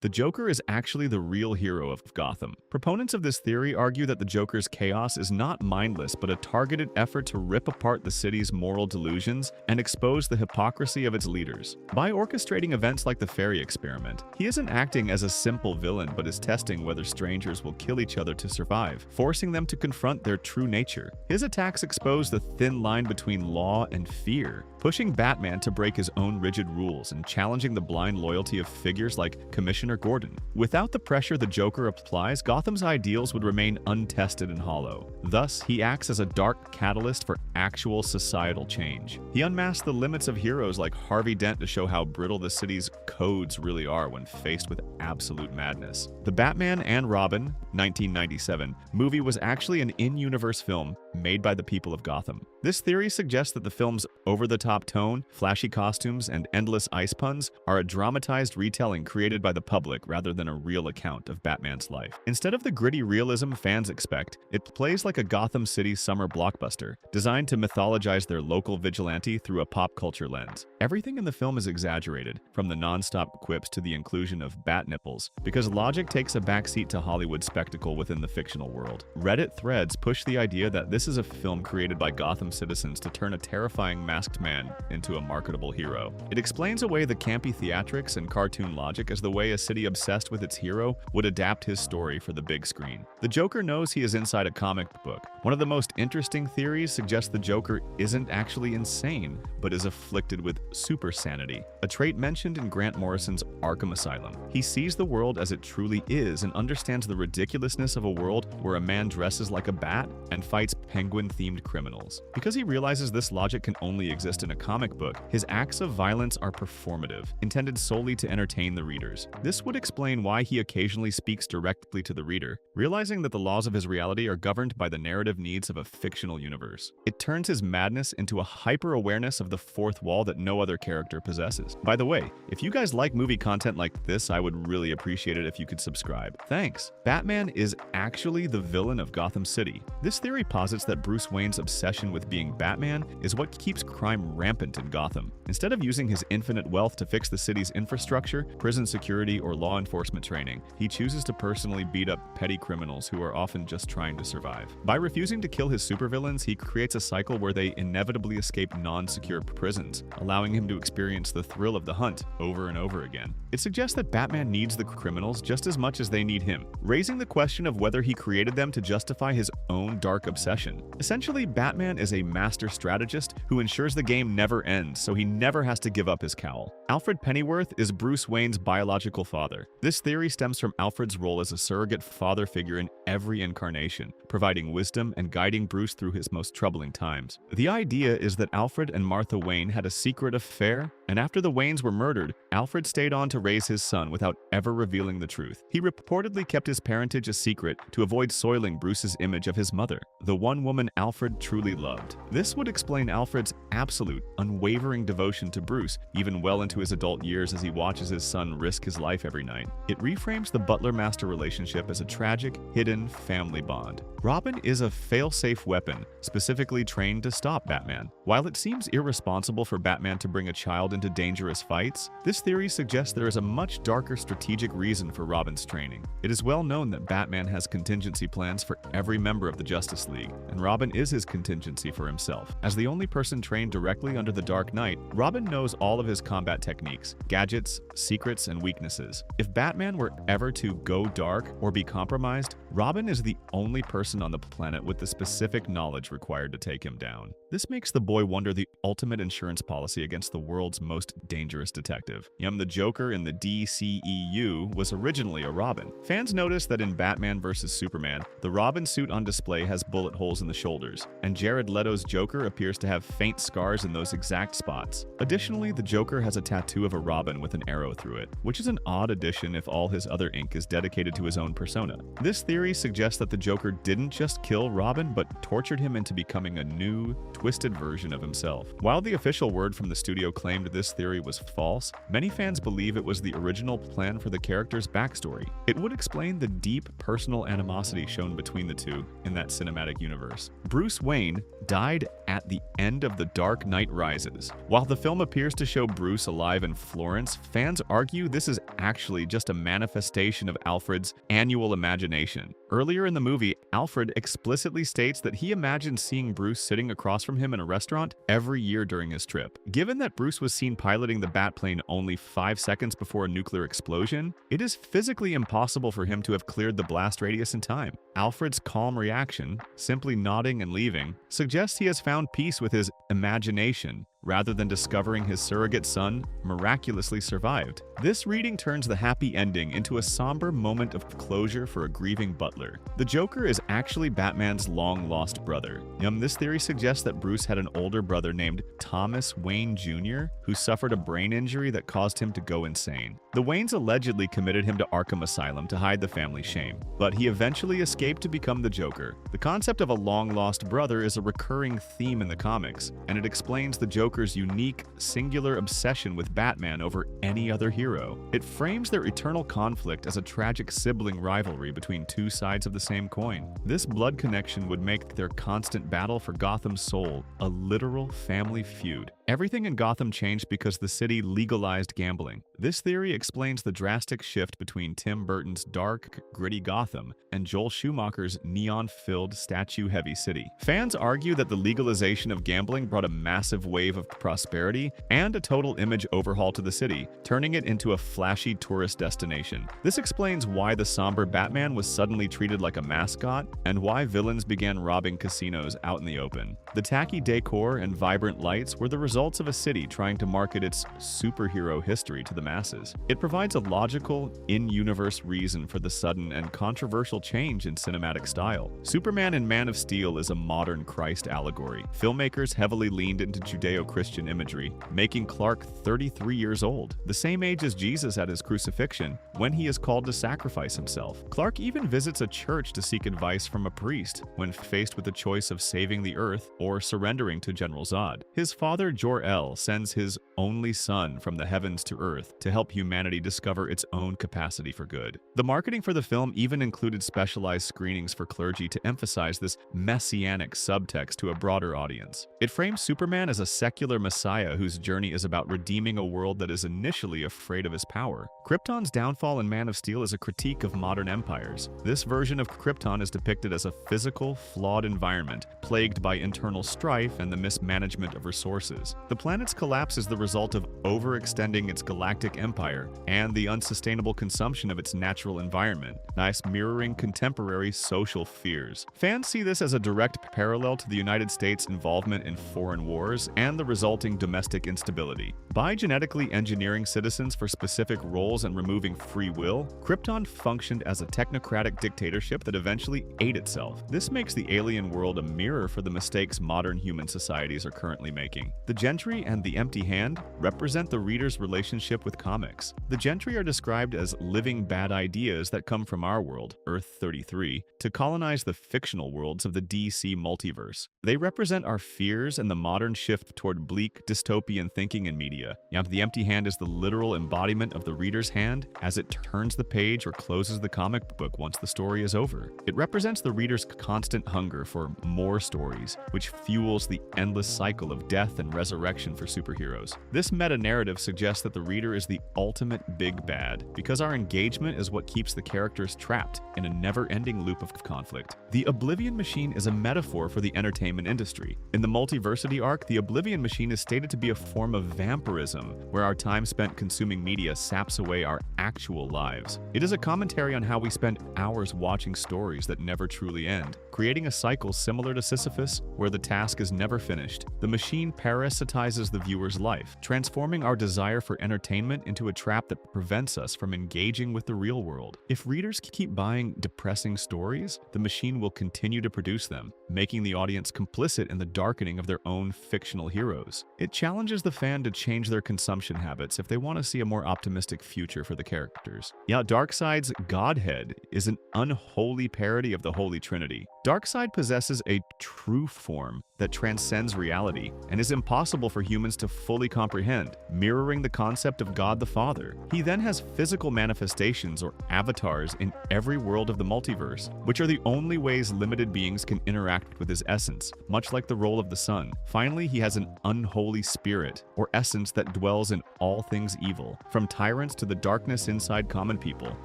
The Joker is actually the real hero of Gotham. Proponents of this theory argue that the Joker's chaos is not mindless but a targeted effort to rip apart the city's moral delusions and expose the hypocrisy of its leaders. By orchestrating events like the fairy experiment, he isn't acting as a simple villain but is testing whether strangers will kill each other to survive, forcing them to confront their true nature. His attacks expose the thin line between law and fear, pushing Batman to break his own rigid rules and challenging the blind loyalty of figures like Commissioner Gordon. Without the pressure the Joker applies, Gotham's ideals would remain untested and hollow. Thus, he acts as a dark catalyst for actual societal change. He unmasks the limits of heroes like Harvey Dent to show how brittle the city's codes really are when faced with absolute madness. The Batman and Robin, 1997, movie was actually an in-universe film made by the people of Gotham. This theory suggests that the film's over-the-top tone, flashy costumes, and endless ice puns are a dramatized retelling created by the public rather than a real account of Batman's life. Instead of the gritty realism fans expect, it plays like a Gotham City summer blockbuster, designed to mythologize their local vigilante through a pop culture lens. Everything in the film is exaggerated, from the non-stop quips to the inclusion of bat nipples, because logic takes a backseat to Hollywood spectacle within the fictional world. Reddit threads push the idea that this is a film created by Gotham citizens to turn a terrifying masked man into a marketable hero. It explains away the campy theatrics and cartoon logic as the way a city obsessed with its hero would adapt his story for the big screen. The Joker knows he is inside a comic book. One of the most interesting theories suggests the Joker isn't actually insane, but is afflicted with super sanity, a trait mentioned in Grant Morrison's Arkham Asylum. He sees the world as it truly is and understands the ridiculousness of a world where a man dresses like a bat and fights penguin-themed criminals. Because he realizes this logic can only exist in a comic book, his acts of violence are performative, intended solely to entertain the readers. This would explain why he occasionally speaks directly to the reader, realizing that the laws of his reality are governed by the narrative needs of a fictional universe. It turns his madness into a hyper-awareness of the fourth wall that no other character possesses. By the way, if you guys like movie content like this, I would really appreciate it if you could subscribe. Thanks! Batman is actually the villain of Gotham City. This theory posits that Bruce Wayne's obsession with being Batman is what keeps crime rampant in Gotham. Instead of using his infinite wealth to fix the city's infrastructure, prison security, or law enforcement training, he chooses to personally beat up petty criminals who are often just trying to survive. By refusing to kill his supervillains, he creates a cycle where they inevitably escape non-secure prisons, allowing him to experience the thrill of the hunt over and over again. It suggests that Batman needs the criminals just as much as they need him, raising the question of whether he created them to justify his own dark obsession. Essentially, Batman is a master strategist who ensures the game never ends, so he never has to give up his cowl. Alfred Pennyworth is Bruce Wayne's biological father. This theory stems from Alfred's role as a surrogate father figure in every incarnation, providing wisdom and guiding Bruce through his most troubling times. The idea is that Alfred and Martha Wayne had a secret affair, and after the Waynes were murdered, Alfred stayed on to raise his son without ever revealing the truth. He reportedly kept his parentage a secret to avoid soiling Bruce's image of his mother, the one woman Alfred truly loved. This would explain Alfred's absolute, unwavering devotion to Bruce, even well into his adult years as he watches his son risk his life every night. It reframes the butler-master relationship as a tragic, hidden family bond. Robin is a fail-safe weapon, specifically trained to stop Batman. While it seems irresponsible for Batman to bring a child into dangerous fights, this theory suggests there is a much darker strategic reason for Robin's training. It is well known that Batman has contingency plans for every member of the Justice League, and Robin is his contingency for himself. As the only person trained directly under the Dark Knight, Robin knows all of his combat techniques, gadgets, secrets, and weaknesses. If Batman were ever to go dark or be compromised, Robin is the only person on the planet with the specific knowledge required to take him down. This makes the boy wonder the ultimate insurance policy against the world's most dangerous detective. The Joker in the DCEU was originally a Robin. Fans notice that in Batman vs. Superman, the Robin suit on display has bullet holes in the shoulders, and Jared Leto's Joker appears to have faint scars in those exact spots. Additionally, the Joker has a tattoo of a robin with an arrow through it, which is an odd addition if all his other ink is dedicated to his own persona. This theory suggests that the Joker didn't just kill Robin, but tortured him into becoming a new, twisted version of himself. While the official word from the studio claimed this theory was false, many fans believe it was the original plan for the character's backstory. It would explain the deep personal animosity shown between the two in that cinematic universe. Bruce Wayne died at the end of The Dark Knight Rises. While the film appears to show Bruce alive in Florence, fans argue this is actually just a manifestation of Alfred's annual imagination. Earlier in the movie, Alfred explicitly states that he imagined seeing Bruce sitting across from him in a restaurant every year during his trip. Given that Bruce was seen piloting the Batplane only 5 seconds before a nuclear explosion, it is physically impossible for him to have cleared the blast radius in time. Alfred's calm reaction, simply nodding and leaving, suggests he has found peace with his imagination rather than discovering his surrogate son miraculously survived. This reading turns the happy ending into a somber moment of closure for a grieving butler. The Joker is actually Batman's long-lost brother. This theory suggests that Bruce had an older brother named Thomas Wayne Jr., who suffered a brain injury that caused him to go insane. The Waynes allegedly committed him to Arkham Asylum to hide the family shame, but he eventually escaped to become the Joker. The concept of a long-lost brother is a recurring theme in the comics, and it explains the Joker's unique, singular obsession with Batman over any other hero. It frames their eternal conflict as a tragic sibling rivalry between two sides of the same coin. This blood connection would make their constant battle for Gotham's soul a literal family feud. Everything in Gotham changed because the city legalized gambling. This theory explains the drastic shift between Tim Burton's dark, gritty Gotham and Joel Schumacher's neon-filled, statue-heavy city. Fans argue that the legalization of gambling brought a massive wave of prosperity and a total image overhaul to the city, turning it into a flashy tourist destination. This explains why the somber Batman was suddenly treated like a mascot and why villains began robbing casinos out in the open. The tacky decor and vibrant lights were the results of a city trying to market its superhero history to the masses. It provides a logical, in-universe reason for the sudden and controversial change in cinematic style. Superman in Man of Steel is a modern Christ allegory. Filmmakers heavily leaned into Judeo-Christian imagery, making Clark 33 years old, the same age as Jesus at his crucifixion, when he is called to sacrifice himself. Clark even visits a church to seek advice from a priest when faced with the choice of saving the Earth or surrendering to General Zod. His father, Jor-El, sends his only son from the heavens to Earth to help humanity discover its own capacity for good. The marketing for the film even included specialized screenings for clergy to emphasize this messianic subtext to a broader audience. It frames Superman as a secular messiah whose journey is about redeeming a world that is initially afraid of his power. Krypton's downfall in Man of Steel is a critique of modern empires. This version of Krypton is depicted as a physical, flawed environment, plagued by internal strife and the mismanagement of resources. The planet's collapse is the result of overextending its galactic empire and the unsustainable consumption of its natural environment, thus mirroring contemporary social fears. Fans see this as a direct parallel to the United States' involvement in foreign wars and the resulting domestic instability. By genetically engineering citizens for specific roles and removing free will, Krypton functioned as a technocratic dictatorship that eventually ate itself. This makes the alien world a mirror for the mistakes modern human societies are currently making. The Gentry and the Empty Hand represent the reader's relationship with comics. The Gentry are described as living bad ideas that come from our world, Earth 33, to colonize the fictional worlds of the DC multiverse. They represent our fears and the modern shift toward bleak, dystopian thinking in media. The Empty Hand is the literal embodiment of the reader's hand as it turns the page or closes the comic book once the story is over. It represents the reader's constant hunger for more stories, which fuels the endless cycle of death and resurrection for superheroes. This meta-narrative suggests that the reader is the ultimate big bad, because our engagement is what keeps the characters trapped in a never-ending loop of conflict. The Oblivion Machine is a metaphor for the entertainment industry. In the Multiversity arc, the Oblivion Machine is stated to be a form of vampirism, where our time spent consuming media saps away our actual lives. It is a commentary on how we spend hours watching stories that never truly end, creating a cycle similar to Sisyphus, where the task is never finished. The machine parasitizes the viewer's life, transforming our desire for entertainment into a trap that prevents us from engaging with the real world. If readers keep buying depressing stories, the machine will continue to produce them, making the audience complicit in the darkening of their own fictional heroes. It challenges the fan to change their consumption habits if they want to see a more optimistic future for the characters. Darkseid's Godhead is an unholy parody of the Holy Trinity. Darkseid possesses a true form, that transcends reality and is impossible for humans to fully comprehend, mirroring the concept of God the Father. He then has physical manifestations or avatars in every world of the multiverse, which are the only ways limited beings can interact with his essence, much like the role of the sun. Finally, he has an unholy spirit, or essence that dwells in all things evil, from tyrants to the darkness inside common people,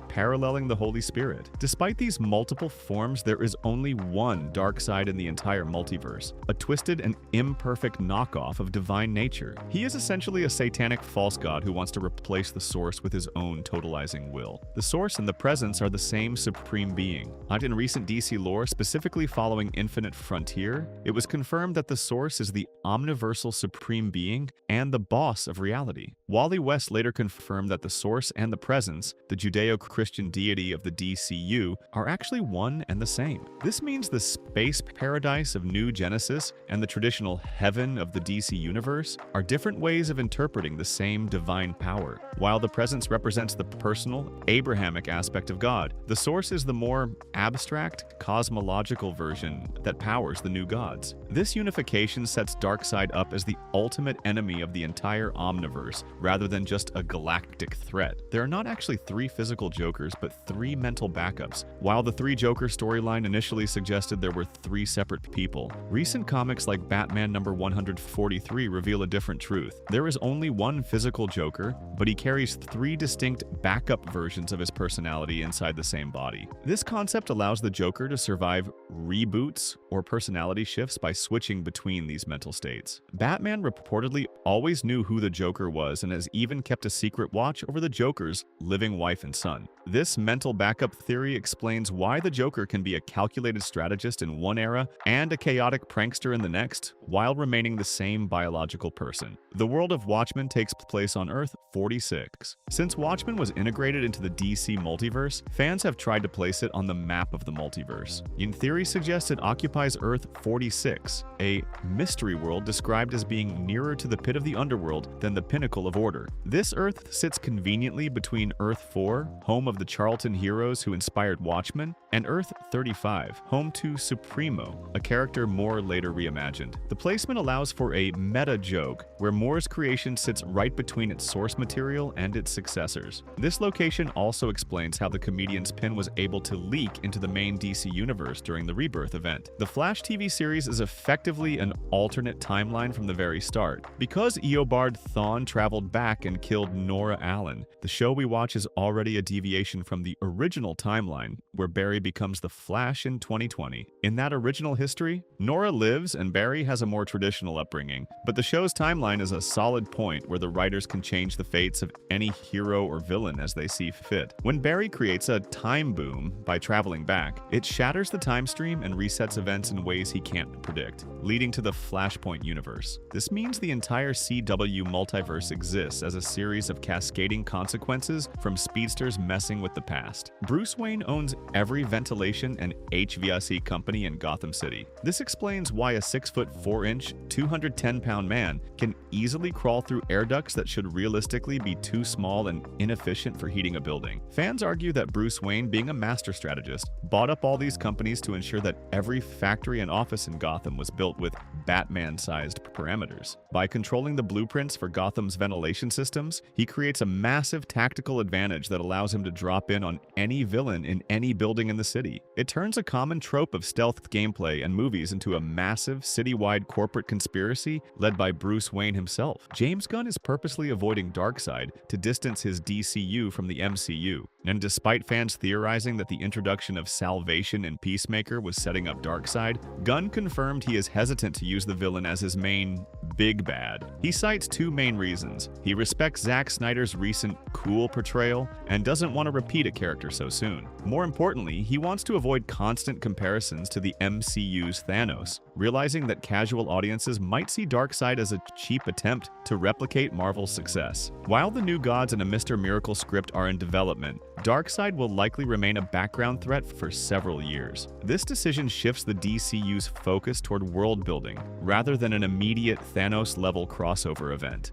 paralleling the Holy Spirit. Despite these multiple forms, there is only one dark side in the entire multiverse, a twisted and imperfect knockoff of divine nature. He is essentially a satanic false god who wants to replace the source with his own totalizing will. The source and the presence are the same supreme being. In recent DC lore, specifically following Infinite Frontier, it was confirmed that the source is the omniversal supreme being and the boss of reality. Wally West later confirmed that the source and the presence, the Judeo-Christian deity of the DCU, are actually one and the same. This means the space paradise of New Genesis and the traditional heaven of the DC universe are different ways of interpreting the same divine power. While the presence represents the personal, Abrahamic aspect of God, the source is the more abstract, cosmological version that powers the new gods. This unification sets Darkseid up as the ultimate enemy of the entire Omniverse, rather than just a galactic threat. There are not actually 3 physical Jokers, but 3 mental backups. While the 3 Joker storyline initially suggested there were 3 separate people, recent comics like Batman number 143 reveal a different truth. There is only one physical Joker, but he carries 3 distinct backup versions of his personality inside the same body. This concept allows the Joker to survive reboots or personality shifts by switching between these mental states. Batman reportedly always knew who the Joker was and has even kept a secret watch over the Joker's living wife and son. This mental backup theory explains why the Joker can be a calculated strategist in one era and a chaotic prankster in the next, while remaining the same biological person. The world of Watchmen takes place on Earth 46. Since Watchmen was integrated into the DC multiverse, fans have tried to place it on the map of the multiverse. In theory suggests it occupies Earth 46, a mystery world described as being nearer to the pit of the underworld than the pinnacle of order. This Earth sits conveniently between Earth 4, home of the Charlton heroes who inspired Watchmen, and Earth 35, home to Supremo, a character Moore later reimagined. The placement allows for a meta joke, where Moore's creation sits right between its source material and its successors. This location also explains how the comedian's pin was able to leak into the main DC universe during the Rebirth event. The Flash TV series is effectively an alternate timeline from the very start. Because Eobard Thawne traveled back and killed Nora Allen, the show we watch is already a deviation from the original timeline, where Barry becomes the Flash in 2020. In that original history, Nora lives and Barry has a more traditional upbringing, but the show's timeline is a solid point where the writers can change the fates of any hero or villain as they see fit. When Barry creates a time boom by traveling back, it shatters the time stream and resets events in ways he can't predict, leading to the Flashpoint universe. This means the entire CW multiverse exists as a series of cascading consequences from speedsters messing with the past. Bruce Wayne owns every ventilation and HVAC company in Gotham City. This explains why a 6'4", 210-pound man can easily crawl through air ducts that should realistically be too small and inefficient for heating a building. Fans argue that Bruce Wayne, being a master strategist, bought up all these companies to ensure that every factory and office in Gotham was built with Batman-sized parameters. By controlling the blueprints for Gotham's ventilation systems, he creates a massive tactical advantage that allows him to drop in on any villain in any building in the city. It turns a common trope of stealth gameplay and movies into a massive, citywide corporate conspiracy led by Bruce Wayne himself. James Gunn is purposely avoiding Darkseid to distance his DCU from the MCU. And despite fans theorizing that the introduction of Salvation and Peacemaker was setting up Darkseid, Gunn confirmed he is hesitant to use the villain as his main big bad. He cites 2 main reasons. He respects Zack Snyder's recent cool portrayal and doesn't want to repeat a character so soon. More importantly, he wants to avoid constant comparisons to the MCU's Thanos, realizing that casual audiences might see Darkseid as a cheap attempt to replicate Marvel's success. While the New Gods and a Mr. Miracle script are in development, Darkseid will likely remain a background threat for several years. This decision shifts the DCU's focus toward world building, rather than an immediate Thanos-level crossover event.